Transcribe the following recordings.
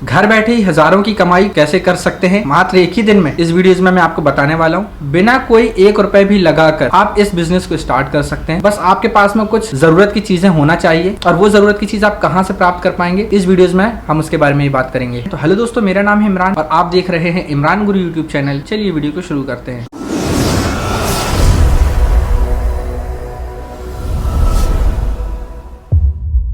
घर बैठे ही हजारों की कमाई कैसे कर सकते हैं मात्र एक ही दिन में, इस वीडियोस में मैं आपको बताने वाला हूँ। बिना कोई 1 रुपए भी लगाकर आप इस बिजनेस को स्टार्ट कर सकते हैं। बस आपके पास में कुछ जरूरत की चीजें होना चाहिए, और वो जरूरत की चीज आप कहाँ से प्राप्त कर पाएंगे, इस वीडियोस में हम उसके बारे में ही बात करेंगे। तो हेलो दोस्तों, मेरा नाम है इमरान और आप देख रहे हैं इमरान गुरु यूट्यूब चैनल। चलिए वीडियो को शुरू करते हैं।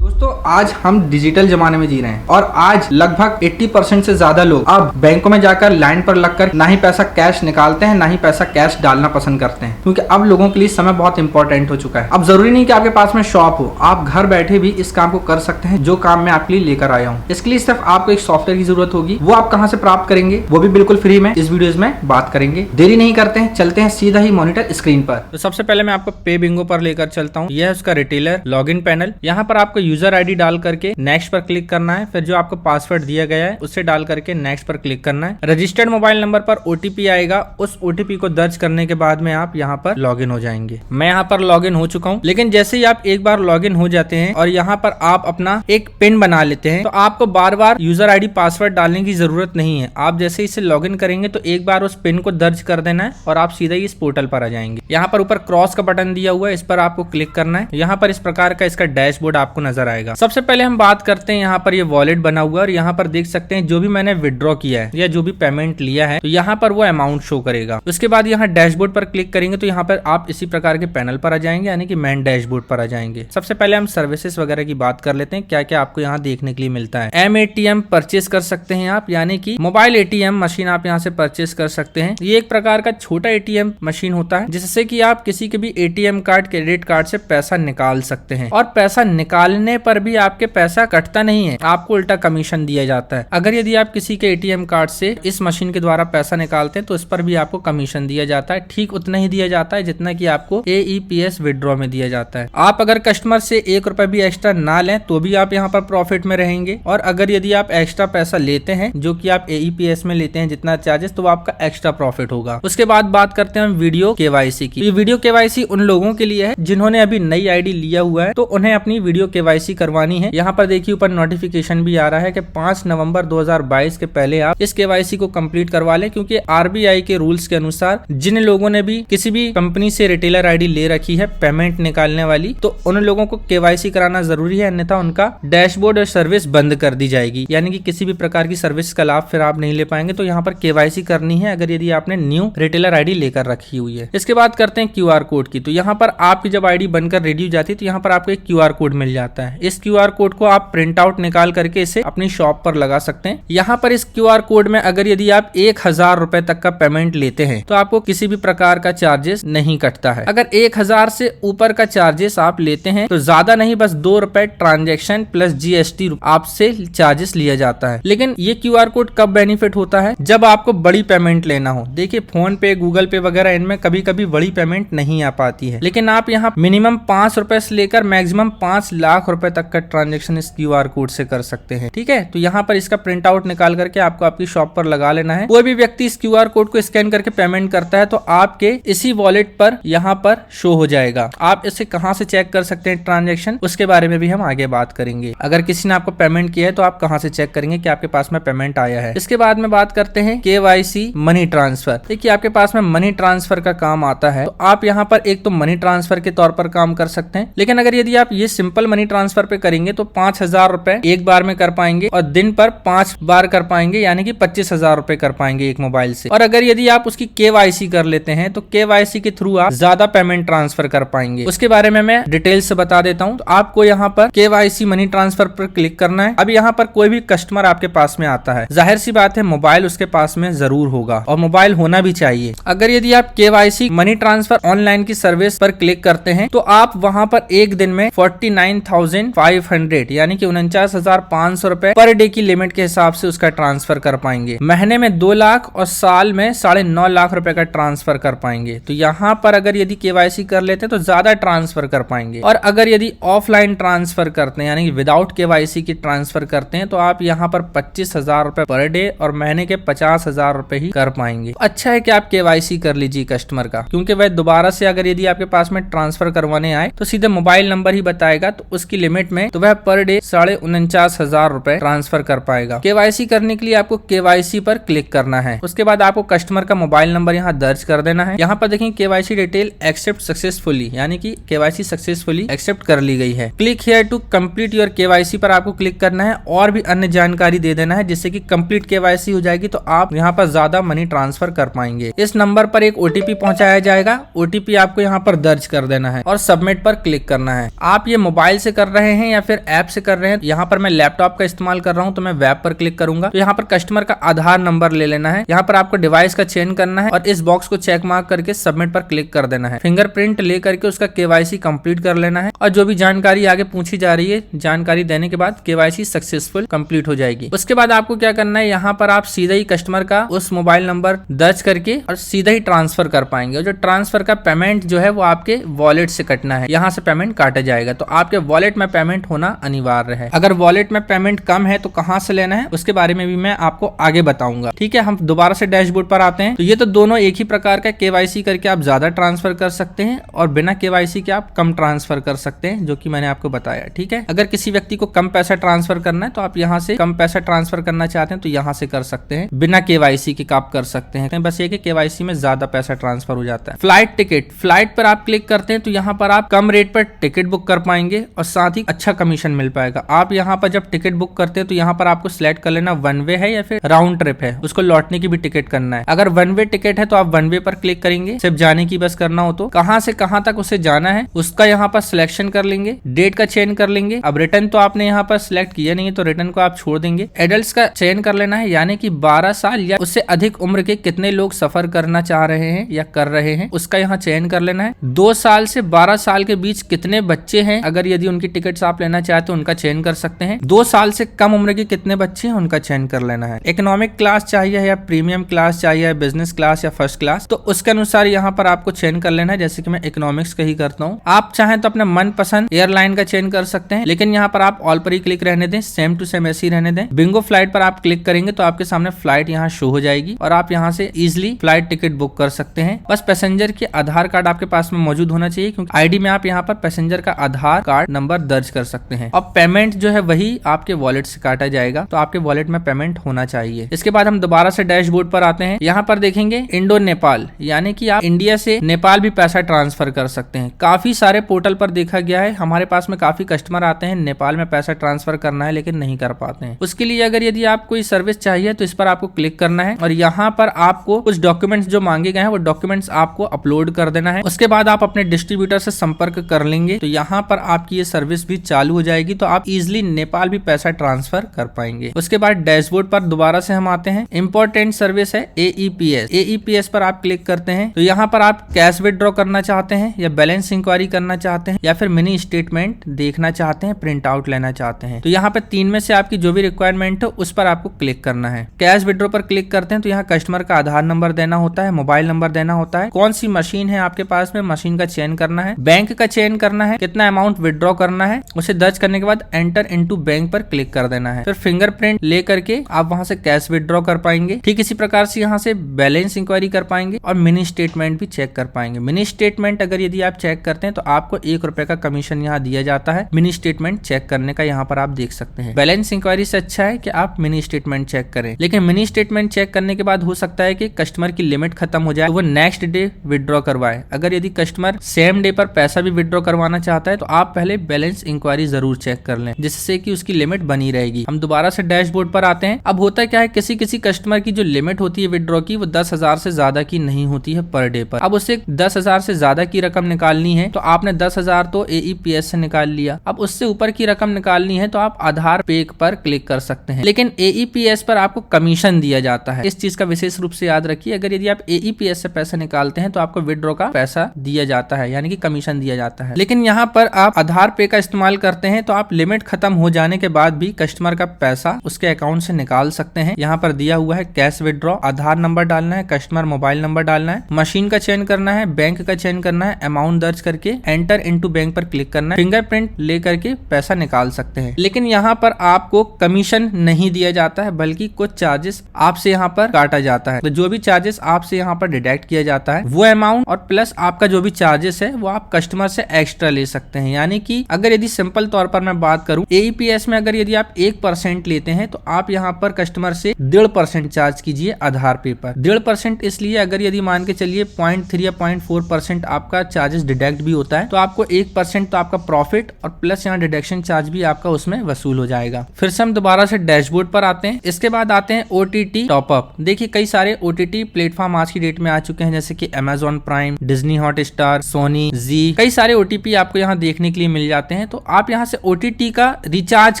दोस्तों, आज हम डिजिटल जमाने में जी रहे हैं और आज लगभग 80% से ज्यादा लोग अब बैंकों में जाकर लाइन पर लगकर ना ही पैसा कैश निकालते हैं, ना ही पैसा कैश डालना पसंद करते हैं, क्योंकि अब लोगों के लिए समय बहुत इंपॉर्टेंट हो चुका है। अब जरूरी नहीं कि आपके पास में शॉप हो, आप घर बैठे भी इस काम को कर सकते हैं जो काम मैं आपके लिए लेकर आया हूँ। इसके लिए सिर्फ आपको एक सॉफ्टवेयर की जरूरत होगी। वो आप कहाँ से प्राप्त करेंगे, वो भी बिल्कुल फ्री में इस वीडियोस में बात करेंगे। देरी नहीं करते हैं, चलते हैं सीधा ही मॉनिटर स्क्रीन पर। तो सबसे पहले मैं आपको पे बिंगो पर लेकर चलता हूँ। यह है उसका रिटेलर लॉगिन पैनल। यहाँ पर आपको यूजर आईडी डाल करके नेक्स्ट पर क्लिक करना है, फिर जो आपको पासवर्ड दिया गया है उससे डाल करके नेक्स्ट पर क्लिक करना है। रजिस्टर्ड मोबाइल नंबर पर ओटीपी आएगा, उस ओटीपी को दर्ज करने के बाद में आप यहाँ पर लॉगिन हो जाएंगे। मैं यहाँ पर लॉगिन हो चुका हूँ, लेकिन जैसे ही आप एक बार लॉगिन हो जाते हैं और यहाँ पर आप अपना एक पिन बना लेते हैं, तो आपको बार बार यूजर आईडी पासवर्ड डालने की जरूरत नहीं है। आप जैसे इसे लॉगिन करेंगे तो एक बार उस पिन को दर्ज कर देना है और आप सीधा ही इस पोर्टल पर आ जाएंगे। यहाँ पर ऊपर क्रॉस का बटन दिया हुआ है, इस पर आपको क्लिक करना है। यहाँ पर इस प्रकार का इसका डैशबोर्ड आपको नजर आएगा। सबसे पहले हम बात करते हैं, यहाँ पर ये वॉलेट बना हुआ है और यहाँ पर देख सकते हैं जो भी मैंने विड्रॉ किया है या जो भी पेमेंट लिया है, तो यहाँ पर वो अमाउंट शो करेगा। उसके बाद यहाँ डैशबोर्ड पर क्लिक करेंगे तो यहाँ पर आप इसी प्रकार के पैनल पर आ जाएंगे, यानी कि मेन डैशबोर्ड पर आ जाएंगे। सबसे पहले हम सर्विसेज वगैरह की बात कर लेते हैं, क्या क्या आपको यहाँ देखने के लिए मिलता है। एम-ATM परचेज कर सकते हैं आप, यानी कि मोबाइल ATM मशीन आप यहाँ से परचेज कर सकते हैं। ये एक प्रकार का छोटा ATM मशीन होता है, जिससे कि आप किसी के भी ATM कार्ड, क्रेडिट कार्ड से पैसा निकाल सकते हैं, और पैसा निकालने पर भी आपके पैसा कटता नहीं है, आपको उल्टा कमीशन दिया जाता है। अगर यदि आप किसी के ATM कार्ड से इस मशीन के द्वारा पैसा निकालते हैं तो इस पर भी आपको कमीशन दिया जाता है। ठीक उतना ही दिया जाता है जितना कि आपको AEPS विड्रॉ में दिया जाता है। आप अगर कस्टमर से 1 रुपए भी एक्स्ट्रा ना लें तो भी आप यहाँ पर प्रॉफिट में रहेंगे, और अगर यदि आप एक्स्ट्रा पैसा लेते हैं जो कि आप AEPS में लेते हैं जितना चार्जेस, तो आपका एक्स्ट्रा प्रॉफिट होगा। उसके बाद बात करते हैं हम वीडियो KYC की। वीडियो KYC उन लोगों के लिए है जिन्होंने अभी नई आईडी लिया हुआ है, तो उन्हें अपनी वीडियो KYC करवानी है। यहाँ पर देखिए ऊपर नोटिफिकेशन भी आ रहा है कि 5 नवंबर 2022 के पहले आप इस KYC को कंप्लीट करवा लें, क्योंकि RBI के रूल्स के अनुसार जिन लोगों ने भी किसी भी कंपनी से रिटेलर आईडी ले रखी है पेमेंट निकालने वाली, तो उन लोगों को KYC कराना जरूरी है, अन्यथा उनका डैशबोर्ड और सर्विस बंद कर दी जाएगी, यानी कि किसी भी प्रकार की सर्विस का लाभ फिर आप नहीं ले पाएंगे। तो यहाँ पर KYC करनी है अगर यदि आपने न्यू रिटेलर आईडी लेकर रखी हुई है। इसके बाद करते हैं QR कोड की। तो यहाँ पर आपकी जब आईडी बनकर रेडी हो जाती है तो यहाँ पर आपको एक QR कोड मिल जाता है। इस QR कोड को आप प्रिंट आउट निकाल करके इसे अपनी शॉप पर लगा सकते हैं। यहाँ पर इस QR कोड में अगर यदि आप 1000 रुपए तक का पेमेंट लेते हैं तो आपको किसी भी प्रकार का चार्जेस नहीं कटता है। अगर 1000 से ऊपर का चार्जेस आप लेते हैं तो ज्यादा नहीं, बस 2 रुपए ट्रांजेक्शन प्लस GST आपसे चार्जेस लिया जाता है। लेकिन ये QR कोड कब बेनिफिट होता है, जब आपको बड़ी पेमेंट लेना हो। देखिए फोन पे, गूगल पे वगैरह इनमें कभी कभी बड़ी पेमेंट नहीं आ पाती है, लेकिन आप यहाँ मिनिमम 5 रुपए से लेकर मैक्सिमम 5 लाख रुपए तक का ट्रांजेक्शन इस QR कोड से कर सकते हैं। ठीक है, तो यहाँ पर इसका प्रिंट आउट निकाल करके आपको आपकी शॉप पर लगा लेना है। कोई भी व्यक्ति इस QR कोड को स्कैन करके पेमेंट करता है तो आपके इसी वॉलेट पर यहाँ पर शो हो जाएगा। आप इसे कहाँ से चेक कर सकते हैं ट्रांजेक्शन, उसके बारे में भी हम आगे बात करेंगे। अगर किसी ने आपको पेमेंट किया है तो आप कहाँ से चेक करेंगे कि आपके पास में पेमेंट आया है। इसके बाद में बात करते हैं KYC मनी ट्रांसफर। देखिए आपके पास में मनी ट्रांसफर का काम आता है, तो आप यहाँ पर एक तो मनी ट्रांसफर के तौर पर काम कर सकते हैं, लेकिन अगर यदि आप ये सिंपल मनी ट्रांसफर पे करेंगे तो 5000 रुपए एक बार में कर पाएंगे और दिन पर 5 बार कर पाएंगे, यानी कि 25,000 रुपए कर पाएंगे एक मोबाइल से। और अगर यदि आप उसकी KYC कर लेते हैं तो KYC के थ्रू आप ज्यादा पेमेंट ट्रांसफर कर पाएंगे। उसके बारे में मैं डिटेल से बता देता हूँ। तो आपको यहाँ पर KYC मनी ट्रांसफर पर क्लिक करना है। अब यहाँ पर कोई भी कस्टमर आपके पास में आता है, जाहिर सी बात है मोबाइल उसके पास में जरूर होगा और मोबाइल होना भी चाहिए। अगर यदि आप KYC मनी ट्रांसफर ऑनलाइन की सर्विस पर क्लिक करते हैं तो आप वहां पर एक दिन में 49,500 यानी कि 49,500 रुपए पर डे की लिमिट के हिसाब से उसका ट्रांसफर कर पाएंगे। महीने में 2 लाख और साल में 9.5 लाख रुपए का ट्रांसफर कर पाएंगे। तो यहाँ पर अगर यदि KYC कर लेते हैं तो ज्यादा ट्रांसफर कर पाएंगे, और अगर यदि ऑफलाइन ट्रांसफर करते हैं यानी कि विदाउट KYC की ट्रांसफर करते हैं तो आप यहाँ पर 25,000 रुपए पर डे और महीने के 50,000 रुपए ही कर पाएंगे। अच्छा है कि आप KYC कर लीजिए कस्टमर का, क्योंकि वह दोबारा से अगर यदि आपके पास में ट्रांसफर करवाने आए तो सीधे मोबाइल नंबर ही बताएगा, तो उसकी लिमिट में तो वह पर डे 49,500 रुपए ट्रांसफर कर पाएगा। केवाईसी करने के लिए आपको केवाईसी पर क्लिक करना है। उसके बाद आपको कस्टमर का मोबाइल नंबर यहाँ दर्ज कर देना है। यहाँ पर देखिए केवाईसी डिटेल एक्सेप्ट सक्सेसफुली, यानी कि केवाईसी सक्सेसफुली एक्सेप्ट कर ली गई है। Click here to complete your KYC पर आपको क्लिक करना है और भी अन्य जानकारी दे देना है, जिससे कि कंप्लीट केवाईसी हो जाएगी तो आप यहाँ पर ज्यादा मनी ट्रांसफर कर पाएंगे। इस नंबर पर एक ओटीपी पहुंचाया जाएगा। ओटीपी आपको यहाँ पर दर्ज कर देना है और सबमिट पर क्लिक करना है। आप ये मोबाइल से कर रहे हैं या फिर ऐप से कर रहे हैं, यहाँ पर मैं लैपटॉप का इस्तेमाल कर रहा हूँ तो मैं वेब पर क्लिक करूंगा। तो यहाँ पर कस्टमर का आधार नंबर ले लेना है। यहाँ पर आपको डिवाइस का चयन करना है और इस बॉक्स को चेक मार्क करके सबमिट पर क्लिक कर देना है। फिंगरप्रिंट ले करके उसका केवाईसी कंप्लीट कर लेना है और जो भी जानकारी आगे पूछी जा रही है, जानकारी देने के बाद केवाईसी सक्सेसफुल कंप्लीट हो जाएगी। उसके बाद आपको क्या करना है, यहाँ पर आप सीधा ही कस्टमर का उस मोबाइल नंबर दर्ज करके और सीधा ही ट्रांसफर कर पाएंगे। और जो ट्रांसफर का पेमेंट जो है वो आपके वॉलेट से कटना है, यहाँ से पेमेंट काटा जाएगा। तो आपके वॉलेट में पेमेंट होना अनिवार्य है। अगर वॉलेट में पेमेंट कम है तो कहाँ से लेना है उसके बारे में भी मैं आपको आगे बताऊंगा। ठीक है, हम दोबारा से डैशबोर्ड पर आते हैं। तो ये तो दोनों एक ही प्रकार का, केवाईसी करके आप ज्यादा ट्रांसफर कर सकते हैं और बिना केवाईसी के आप कम ट्रांसफर कर सकते हैं, जो कि मैंने आपको बताया। ठीक है, अगर किसी व्यक्ति को कम पैसा ट्रांसफर करना है तो आप यहाँ से कम पैसा ट्रांसफर करना चाहते हैं तो यहाँ से कर सकते हैं। बिना केवाईसी के आप कर सकते हैं, बस ये कि केवाईसी में ज्यादा पैसा ट्रांसफर हो जाता है। फ्लाइट टिकट, फ्लाइट पर आप क्लिक करते हैं तो यहाँ पर आप कम रेट पर टिकट बुक कर पाएंगे और साथ ही अच्छा कमीशन मिल पाएगा। आप यहाँ पर जब टिकट बुक करते हैं तो यहाँ पर आपको सिलेक्ट कर लेना वन वे है या फिर राउंड ट्रिप है, उसको लौटने की भी टिकट करना है। अगर वन वे टिकट है तो आप वन वे पर क्लिक करेंगे, सिर्फ जाने की बस करना हो तो कहां से कहां तक उसे जाना है उसका यहाँ पर सिलेक्शन कर लेंगे, डेट का चयन कर लेंगे। अब रिटर्न तो आपने यहाँ पर सिलेक्ट किया नहीं है तो रिटर्न को आप छोड़ देंगे। एडल्ट्स का चयन कर लेना है, यानी कि 12 साल या उससे अधिक उम्र के कितने लोग सफर करना चाह रहे हैं या कर रहे हैं उसका यहाँ चयन कर लेना है। 2 साल से 12 साल के बीच कितने बच्चे हैं, अगर यदि उनकी टिकट्स आप लेना चाहते हो उनका चयन कर सकते हैं। 2 साल से कम उम्र के कितने बच्चे हैं उनका चयन कर लेना है। इकोनॉमिक क्लास चाहिए या प्रीमियम क्लास चाहिए, बिजनेस क्लास या फर्स्ट क्लास, तो उसके अनुसार यहाँ पर आपको चयन कर लेना है। जैसे कि मैं इकोनॉमिक्स का ही करता हूँ। आप चाहें तो अपने मनपसंद एयरलाइन का चयन कर सकते हैं, लेकिन यहाँ पर आप ऑल पर ही क्लिक रहने दें, सेम टू सेम ऐसे ही रहने दें। बिंगो फ्लाइट पर आप क्लिक करेंगे तो आपके सामने फ्लाइट यहाँ शो हो जाएगी और आप यहाँ से इजिली फ्लाइट टिकट बुक कर सकते हैं। बस पैसेंजर के आधार कार्ड आपके पास में मौजूद होना चाहिए, क्योंकि आईडी में आप यहाँ पर पैसेंजर का आधार कार्ड नंबर दर्ज कर सकते हैं। और पेमेंट जो है वही आपके वॉलेट से काटा जाएगा, तो आपके वॉलेट में पेमेंट होना चाहिए। इसके बाद हम दोबारा से डैशबोर्ड पर आते हैं। यहाँ पर देखेंगे इंडो नेपाल, यानी कि आप इंडिया से नेपाल भी पैसा ट्रांसफर कर सकते हैं। काफी सारे पोर्टल पर देखा गया है, हमारे पास में काफी कस्टमर आते हैं नेपाल में पैसा ट्रांसफर करना है लेकिन नहीं कर पाते हैं। उसके लिए अगर यदि आप कोई सर्विस चाहिए तो इस पर आपको क्लिक करना है और यहाँ पर आपको कुछ डॉक्यूमेंट्स जो मांगे गए हैं वो डॉक्यूमेंट्स आपको अपलोड कर देना है। उसके बाद आप अपने डिस्ट्रीब्यूटर से संपर्क कर लेंगे तो यहाँ पर आपकी ये सर्विस भी चालू हो जाएगी, तो आप इजिली नेपाल भी पैसा ट्रांसफर कर पाएंगे। उसके बाद डैशबोर्ड पर दोबारा से हम आते हैं। इंपॉर्टेंट सर्विस है AEPS। AEPS पर आप क्लिक करते हैं तो यहाँ पर आप कैश विड्रॉ करना चाहते हैं या बैलेंस इंक्वायरी करना चाहते हैं या फिर मिनी स्टेटमेंट देखना चाहते हैं, प्रिंट आउट लेना चाहते हैं, तो यहाँ पे 3 में से आपकी जो भी रिक्वायरमेंट हो उस पर आपको क्लिक करना है। कैश विड्रॉ पर क्लिक करते हैं तो यहाँ कस्टमर का आधार नंबर देना होता है, मोबाइल नंबर देना होता है, कौन सी मशीन है आपके पास में, मशीन का चयन करना है, बैंक का चयन करना है, कितना अमाउंट विड्रॉ करना है, उसे दर्ज करने के बाद एंटर इनटू बैंक पर क्लिक कर देना है। फिर फिंगरप्रिंट ले करके आप वहां से कैश विड्रॉ कर पाएंगे। ठीक इसी प्रकार से यहाँ से बैलेंस इंक्वायरी कर पाएंगे और मिनी स्टेटमेंट भी चेक कर पाएंगे। मिनी स्टेटमेंट अगर यदि आप चेक करते हैं तो आपको 1 रुपए का कमीशन यहाँ दिया जाता है मिनी स्टेटमेंट चेक करने का, यहाँ पर आप देख सकते हैं। बैलेंस इंक्वायरी से अच्छा है कि आप मिनी स्टेटमेंट चेक करें, लेकिन मिनी स्टेटमेंट चेक करने के बाद हो सकता है कि कस्टमर की लिमिट खत्म हो जाए, वो नेक्स्ट डे विड्रॉ करवाए। अगर यदि कस्टमर सेम डे पर पैसा भी विड्रॉ करवाना चाहता है तो आप पहले बैलेंस इंक्वायरी जरूर चेक कर लें, जिससे कि उसकी लिमिट बनी रहेगी। हम दोबारा से डैशबोर्ड पर आते हैं। अब होता क्या है, किसी किसी कस्टमर की जो लिमिट होती है विड्रॉ की वो 10,000 से ज्यादा की नहीं होती है पर डे पर। अब उसे 10,000 से ज्यादा की रकम निकालनी है तो आपने 10,000 तो AEPS से निकाल लिया। अब उससे ऊपर की रकम निकालनी है तो आप आधार पे पर क्लिक कर सकते हैं, लेकिन AEPS पर आपको कमीशन दिया जाता है। इस चीज का विशेष रूप से याद रखिए, अगर यदि आप AEPS से पैसा निकालते हैं तो आपको विड्रॉ का पैसा दिया जाता है, यानी कि कमीशन दिया जाता है। लेकिन यहाँ पर आप आधार पे का इस्तेमाल करते हैं तो आप लिमिट खत्म हो जाने के बाद भी कस्टमर का पैसा उसके अकाउंट से निकाल सकते हैं। यहाँ पर दिया हुआ है कैश विड्रॉ, आधार नंबर डालना है, कस्टमर मोबाइल नंबर डालना है, मशीन का चयन करना है, बैंक का चयन करना है, अमाउंट दर्ज करके एंटर इनटू बैंक पर क्लिक करना है, फिंगरप्रिंट ले करके पैसा निकाल सकते हैं। लेकिन यहाँ पर आपको कमीशन नहीं दिया जाता है, बल्कि कुछ चार्जेस आपसे यहाँ पर काटा जाता है। तो जो भी चार्जेस आपसे यहाँ पर डिडक्ट किया जाता है वो अमाउंट और प्लस आपका जो भी चार्जेस है वो आप कस्टमर से एक्स्ट्रा ले सकते हैं। यानी कि अगर यदि सिंपल सिंपल तौर पर मैं बात करूं, AEPS में अगर यदि आप 1% लेते हैं तो आप यहाँ पर कस्टमर से 1.5% चार्ज कीजिए आधार पे पर। 1.5% इसलिए अगर यदि मान के चलिए 0.3 या 0.4% आपका चार्जेस डिडक्ट भी होता है तो आपको 1% तो आपका प्रॉफिट और प्लस यहाँ डिडक्शन चार्ज भी आपका उसमें वसूल हो जाएगा। फिर से हम दोबारा से डैशबोर्ड पर आते हैं। इसके बाद आते हैं OTT टॉपअप। देखिए कई सारे OTT प्लेटफॉर्म आज की डेट में आ चुके हैं, जैसे कि Amazon Prime, Disney Hotstar, Sony, Zee, कई सारे OTP आपको यहाँ देखने के लिए मिल जाते हैं। तो आप यहाँ से OTT का रिचार्ज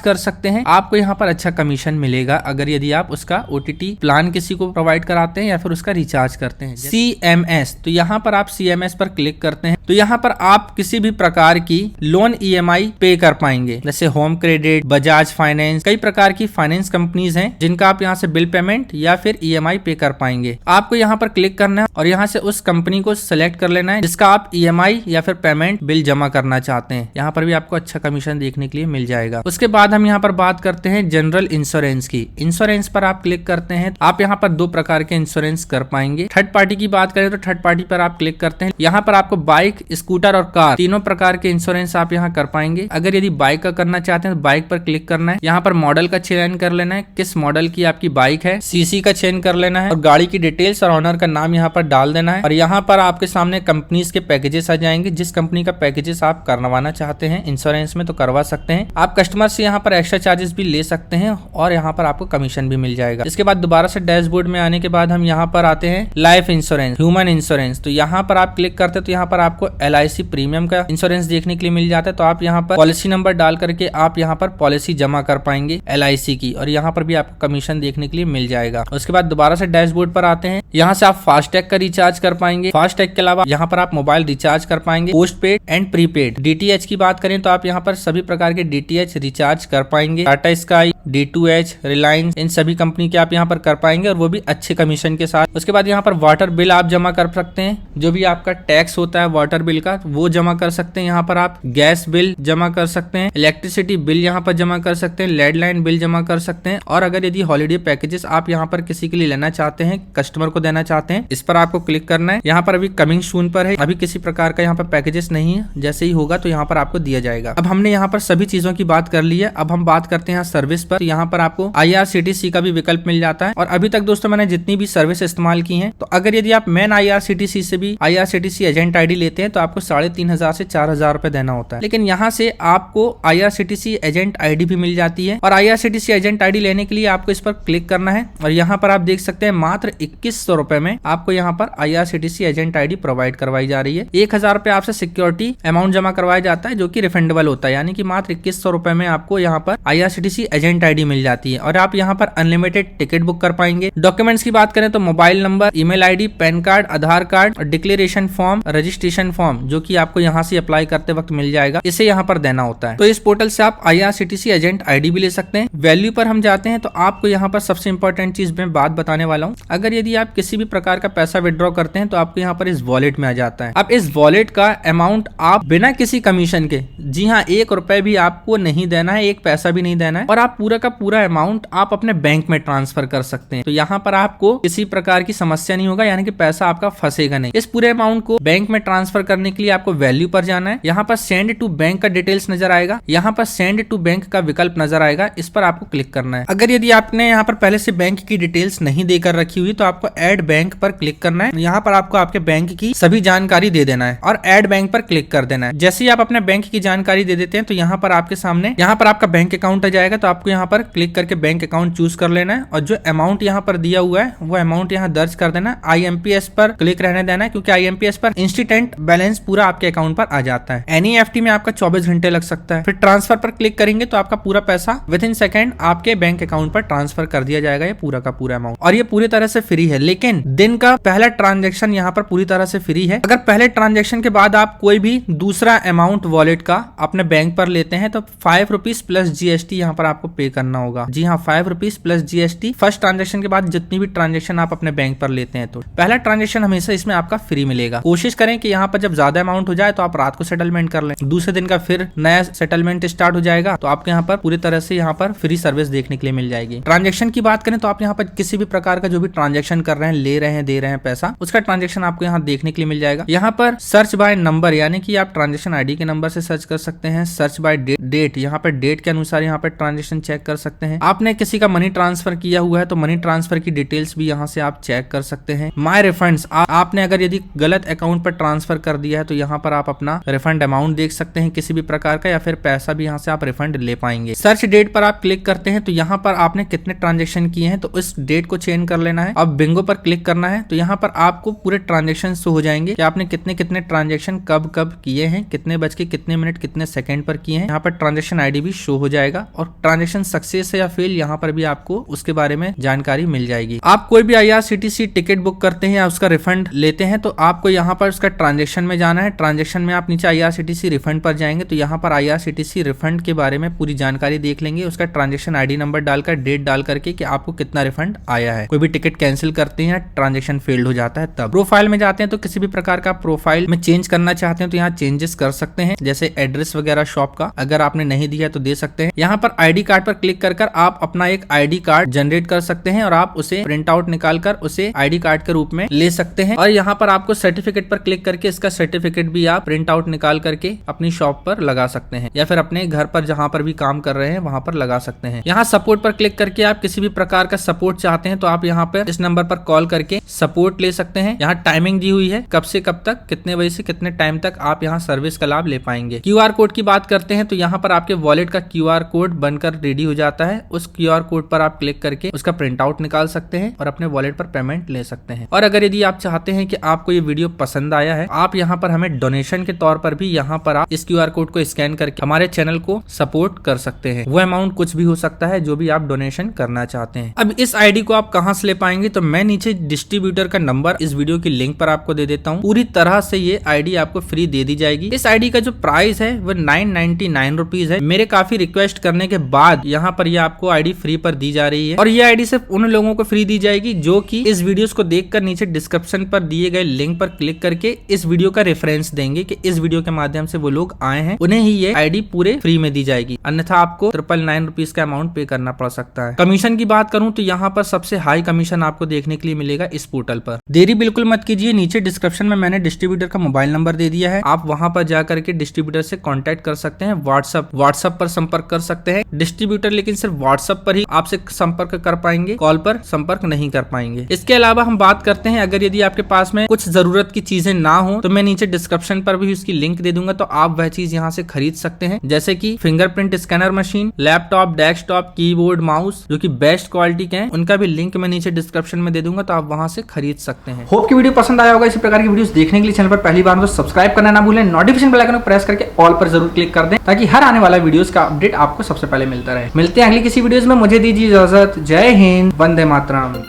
कर सकते हैं, आपको यहाँ पर अच्छा कमीशन मिलेगा अगर यदि आप उसका OTT प्लान किसी को प्रोवाइड कराते हैं या फिर उसका रिचार्ज करते हैं। CMS, तो यहाँ पर आप CMS पर क्लिक करते हैं तो यहाँ पर आप किसी भी प्रकार की लोन EMI पे कर पाएंगे, जैसे होम क्रेडिट, बजाज फाइनेंस, कई प्रकार की फाइनेंस कंपनीज हैं जिनका आप यहाँ से बिल पेमेंट या फिर EMI पे कर पाएंगे। आपको यहाँ पर क्लिक करना है और यहाँ से उस कंपनी को सिलेक्ट कर लेना है जिसका आप EMI या फिर पेमेंट बिल जमा करना चाहते हैं। यहाँ पर भी आपको अच्छा कमीशन देखने के लिए मिल जाएगा। उसके बाद हम यहाँ पर बात करते हैं जनरल इंश्योरेंस की। इंश्योरेंस पर आप क्लिक करते हैं, आप यहाँ पर 2 प्रकार के इंश्योरेंस कर पाएंगे। थर्ड पार्टी की बात करें तो थर्ड पार्टी पर आप क्लिक करते हैं, यहाँ पर आपको बाइक, स्कूटर और कार तीनों प्रकार के इंश्योरेंस आप यहाँ कर पाएंगे। अगर यदि बाइक का करना चाहते हैं तो बाइक पर क्लिक करना है, यहाँ पर मॉडल का चयन कर लेना है, किस मॉडल की आपकी बाइक है, CC का चयन कर लेना है और गाड़ी की डिटेल्स और ऑनर का नाम यहाँ पर डाल देना है। और यहाँ पर आपके सामने कंपनीज के पैकेजेस आ जाएंगे, जिस कंपनी का पैकेजेस आप करवाना चाहते हैं इंश्योरेंस में तो करवा सकते हैं। आप कस्टमर से यहाँ पर एक्स्ट्रा चार्जेस भी ले सकते हैं और यहाँ पर आपको कमीशन भी मिल जाएगा। इसके बाद दोबारा से डैशबोर्ड में आने के बाद हम यहाँ पर आते हैं लाइफ इंश्योरेंस, ह्यूमन इंश्योरेंस। तो यहाँ पर आप क्लिक करते हैं तो यहाँ पर आपको LIC प्रीमियम का इंश्योरेंस देखने के लिए मिल जाता है। तो आप यहाँ पर पॉलिसी नंबर डाल करके आप यहाँ पर पॉलिसी जमा कर पाएंगे LIC की और यहाँ पर भी आपको कमीशन देखने के लिए मिल जाएगा। उसके बाद दोबारा से डैशबोर्ड पर आते हैं, यहाँ से आप फास्टैग का रिचार्ज कर पाएंगे। फास्टैग के अलावा यहाँ पर आप मोबाइल रिचार्ज कर पाएंगे, post paid and prepaid. DTH की बात करें तो आप यहाँ पर सभी प्रकार के DTH रिचार्ज कर पाएंगे, टाटा स्काई, D2H, रिलायंस, इन सभी कंपनी के आप यहाँ पर कर पाएंगे और वो भी अच्छे कमीशन के साथ। उसके बाद यहाँ पर वाटर बिल आप जमा कर सकते हैं, जो भी आपका टैक्स होता है वाटर बिल का वो जमा कर सकते हैं। यहाँ पर आप गैस बिल जमा कर सकते हैं, इलेक्ट्रिसिटी बिल यहाँ पर जमा कर सकते हैं, लैंडलाइन बिल जमा कर सकते हैं। और अगर यदि हॉलीडे पैकेजेस आप यहाँ पर किसी के लिए लेना चाहते हैं, कस्टमर को देना चाहते हैं, इस पर आपको क्लिक करना है। यहाँ पर अभी कमिंग सून पर है, अभी किसी प्रकार का यहाँ पर पैकेजेस नहीं है, जैसे ही होगा तो यहाँ पर आपको दिया जाएगा। अब हमने यहाँ पर सभी चीजों की बात कर ली है, अब हम बात करते हैं सर्विस पर। यहाँ पर आपको IRCTC का भी विकल्प मिल जाता है और अभी तक दोस्तों मैंने जितनी भी सर्विस इस्तेमाल की है, तो अगर यदि आप मेन IRCTC से भी IRCTC एजेंट ID लेते हैं तो आपको 3500 से 4000 रुपए देना होता है। लेकिन यहाँ से आपको IRCTC एजेंट ID भी मिल जाती है और IRCTC एजेंट ID लेने के लिए आपको इस पर क्लिक करना है और यहाँ पर आप देख सकते हैं मात्र 2100 रुपए में आपको यहाँ पर IRCTC एजेंट ID प्रोवाइड करवाई जा रही है। 1000 रुपए आपसे सिक्योरिटी अमाउंट जमा करवाया जाता है जो कि रिफंडेबल होता है, यानी कि मात्र 2100 रुपए में आपको यहाँ पर IRCTC एजेंट ID मिल जाती है और आप यहाँ पर अनलिमिटेड टिकट बुक कर पाएंगे। डॉक्यूमेंट्स की बात करें तो mobile number, email ID, PAN card, Aadhaar card और डिक्लेरेशन फॉर्म, रजिस्ट्रेशन फॉर्म जो कि आपको यहाँ से अप्लाई करते वक्त मिल जाएगा, इसे यहाँ पर देना होता है। तो इस पोर्टल से आप IRCTC एजेंट ID भी ले सकते हैं। वैल्यू पर हम जाते हैं तो आपको यहाँ पर सबसे इंपॉर्टेंट चीज मैं बात बताने वाला हूँ। अगर यदि आप किसी भी प्रकार का पैसा विड्रॉ करते हैं तो आपको यहाँ पर इस वॉलेट में आ जाता है। अब इस वॉलेट का अमाउंट आप बिना किसी कमीशन के, जी हाँ, 1 रुपए भी आपको नहीं देना है, 1 पैसा भी नहीं देना है और आप पूरा का पूरा अमाउंट आप अपने बैंक में ट्रांसफर कर सकते हैं। तो यहाँ पर आपको किसी प्रकार की समस्या नहीं होगा, यानी कि पैसा आपका फंसेगा नहीं। इस पूरे अमाउंट को बैंक में ट्रांसफर करने के लिए आपको वैल्यू पर जाना है। यहाँ पर सेंड टू बैंक का डिटेल्स नजर आएगा, यहाँ पर सेंड टू बैंक का विकल्प नजर आएगा, इस पर आपको क्लिक करना है। अगर यदि आपने यहाँ पर पहले से बैंक की डिटेल्स नहीं देकर रखी हुई तो आपको ऐड बैंक पर क्लिक करना है। यहाँ पर आपको आपके बैंक की सभी जानकारी दे देना है और ऐड बैंक पर क्लिक कर देना है। जैसे ही आप अपने बैंक की जानकारी दे देते हैं तो यहाँ पर आपके सामने यहाँ पर आपका बैंक अकाउंट आ जाएगा। तो आपको यहाँ पर क्लिक करके बैंक अकाउंट चूज कर लेना है और जो अमाउंट यहाँ पर दिया हुआ है वो अमाउंट यहाँ दर्ज कर देना है। IMPS पर क्लिक रहने देना है क्योंकि IMPS पर इंस्टेंट बैलेंस पूरा आपके अकाउंट पर आ जाता है। NEFT में आपका 24 घंटे लग सकता है। फिर ट्रांसफर पर क्लिक करेंगे तो आपका पूरा पैसा विद इन सेकंड आपके बैंक अकाउंट पर ट्रांसफर कर दिया जाएगा, ये पूरा का पूरा अमाउंट। और ये पूरी तरह से फ्री है, लेकिन दिन का पहला ट्रांजेक्शन यहाँ पर पूरी तरह से फ्री है। अगर पहले ट्रांजेक्शन के बाद आप कोई भी दूसरा अमाउंट वॉलेट का अपने बैंक पर लेते हैं तो 5 रुपीज प्लस GST यहाँ पर आपको पे करना होगा। जी हाँ, 5 rupees plus GST first transaction के बाद जितनी भी ट्रांजेक्शन आप अपने बैंक पर लेते हैं। तो पहला ट्रांजेक्शन हमेशा इसमें आपका फ्री मिलेगा। कोशिश करें कि यहाँ पर जब ज्यादा अमाउंट हो जाए तो आप रात को सेटलमेंट कर लें, दूसरे दिन का फिर नया सेटलमेंट स्टार्ट हो जाएगा, तो आपके यहाँ पर पूरी तरह से यहाँ पर फ्री सर्विस देखने के लिए मिल जाएगी। ट्रांजेक्शन की बात करें तो आप यहाँ पर किसी भी प्रकार का जो भी ट्रांजेक्शन कर रहे हैं, ले रहे हैं, दे रहे हैं पैसा, उसका ट्रांजेक्शन आपको यहाँ देखने के लिए मिल जाएगा। यहाँ पर सर्च बाय नंबर यानी कि आप ट्रांजेक्शन आईडी के नंबर से सर्च कर सकते हैं। सर्च बाय डेट, यहाँ पर डेट के अनुसार यहाँ पर ट्रांजेक्शन चेक कर सकते हैं। आपने किसी का मनी ट्रांसफर किया हुआ है तो मनी ट्रांसफर की डिटेल्स भी यहाँ से आप चेक कर सकते हैं। माय रिफंड्स, आपने अगर यदि गलत अकाउंट पर ट्रांसफर कर दिया है तो यहाँ पर आप अपना रिफंड अमाउंट देख सकते हैं किसी भी प्रकार का, या फिर पैसा भी यहाँ से आप रिफंड ले पाएंगे। सर्च डेट पर आप क्लिक करते हैं तो यहाँ पर आपने कितने ट्रांजेक्शन किए हैं तो इस डेट को चेंज कर लेना है। अब बिंगो पर क्लिक करना है तो यहाँ पर आपको पूरे ट्रांजेक्शन शो हो जाएंगे कि आपने कितने कितने ट्रांजेक्शन कब कब किए हैं, कितने बज के कितने मिनट कितने सेकंड पर किए हैं। यहाँ पर ट्रांजेक्शन आईडी भी शो हो जाएगा और ट्रांजेक्शन सक्सेस है या फेल यहाँ पर भी आपको उसके बारे में जानकारी मिल जाएगी। आप कोई भी IRCTC टिकट बुक करते हैं या उसका रिफंड लेते हैं तो आपको यहाँ पर उसका ट्रांजेक्शन में जाना है। ट्रांजेक्शन में आप नीचे IRCTC रिफंड पर जाएंगे तो यहाँ पर IRCTC रिफंड के बारे में पूरी जानकारी देख लेंगे, उसका ट्रांजेक्शन आईडी नंबर डालकर, डेट डाल करके कि आपको कितना रिफंड आया है। कोई भी टिकट कैंसिल करते हैं, ट्रांजेक्शन फेल्ड हो जाता है तब। प्रोफाइल में जाते हैं तो किसी भी प्रकार का प्रोफाइल में चेंज करना चाहते हैं तो यहाँ चेंजेस कर सकते हैं, जैसे एड्रेस वगैरह शॉप का अगर आपने नहीं दिया तो दे सकते हैं। यहाँ पर आईडी कार्ड पर क्लिक कर आप अपना एक आईडी कार्ड जनरेट कर सकते हैं और आप उसे प्रिंट आउट निकाल कर उसे आईडी कार्ड के रूप में ले सकते हैं। और यहाँ पर आपको सर्टिफिकेट पर क्लिक करके इसका सर्टिफिकेट भी आप प्रिंट आउट निकाल करके अपनी शॉप पर लगा सकते हैं या फिर अपने घर पर जहाँ पर भी काम कर रहे हैं वहां पर लगा सकते हैं। यहाँ सपोर्ट पर क्लिक करके आप किसी भी प्रकार का सपोर्ट चाहते हैं तो आप यहाँ पर इस नंबर पर कॉल करके सपोर्ट ले सकते हैं। यहाँ टाइमिंग दी हुई है, कब से कब तक, कितने बजे से कितने टाइम तक आप यहाँ सर्विस का लाभ ले पाएंगे। QR कोड की बात करते हैं तो यहाँ पर आपके वॉलेट का QR कोड बनकर रेडी हो जाता है। उस QR कोड पर आप क्लिक करके उसका प्रिंट आउट निकाल सकते हैं और अपने वॉलेट पर पेमेंट ले सकते हैं। और अगर यदि आप चाहते हैं कि आपको ये वीडियो पसंद आया है, आप यहाँ पर हमें डोनेशन के तौर पर भी यहाँ पर आप इस QR कोड को स्कैन करके हमारे चैनल को सपोर्ट कर सकते हैं। वो अमाउंट कुछ भी हो सकता है जो भी आप डोनेशन करना चाहते हैं। अब इस आईडी को आप कहाँ से ले पाएंगे तो मैं नीचे डिस्ट्रीब्यूटर का नंबर इस वीडियो की लिंक पर आपको दे देता हूँ। पूरी तरह से ये आईडी आपको फ्री दे दी जाएगी। इस आईडी का जो प्राइस है वो 999 रुपीज है। मेरे काफी रिक्वेस्ट करने के बाद यहाँ पर ये आपको आईडी फ्री पर दी जा रही है और ये आईडी सिर्फ उन लोगों को फ्री दी जाएगी जो कि इस वीडियोस को देखकर नीचे डिस्क्रिप्शन पर दिए गए लिंक पर क्लिक करके इस वीडियो का रेफरेंस देंगे कि इस वीडियो के माध्यम से वो लोग आए हैं, उन्हें ही ये आईडी पूरे फ्री में दी जाएगी। अन्यथा आपको 999 रुपीज का अमाउंट पे करना पड़ सकता है। कमीशन की बात करूं तो यहाँ पर सबसे हाई कमीशन आपको देखने के लिए मिलेगा इस पोर्टल पर। देरी बिल्कुल मत कीजिए, नीचे डिस्क्रिप्शन में मैंने डिस्ट्रीब्यूटर का मोबाइल नंबर दे दिया है, आप वहां पर जाकर के डिस्ट्रीब्यूटर से कांटेक्ट कर सकते हैं। व्हाट्सएप पर संपर्क कर सकते हैं। डिस्ट्रीब्यूटर लेकिन सिर्फ व्हाट्सएप पर ही आपसे संपर्क कर पाएंगे, कॉल पर संपर्क नहीं कर पाएंगे। इसके अलावा हम बात करते हैं अगर यदि आपके पास में कुछ जरूरत की चीजें ना हो तो मैं नीचे डिस्क्रिप्शन पर भी उसकी लिंक दे दूंगा, तो आप वह चीज यहाँ से खरीद सकते हैं, जैसे कि fingerprint scanner machine, laptop, desktop, keyboard, mouse जो कि बेस्ट क्वालिटी के हैं, उनका भी लिंक मैं नीचे डिस्क्रिप्शन में दे दूंगा, तो आप वहां से खरीद सकते हैं। होप की वीडियो पसंद आया होगा। इसी प्रकार की वीडियोस देखने के लिए चैनल पर पहली बार तो सब्सक्राइब करना ना भूलें, नोटिफिकेशन बेल आइकन को प्रेस करके ऑल पर जरूर क्लिक कर दें ताकि हर आने वाला वीडियोस का अपडेट आपको सबसे पहले मिलता रहे। मिलते हैं अगली किसी वीडियोस में, मुझे दीजिए इजाजत। जय हिंद, वंदे मातरम।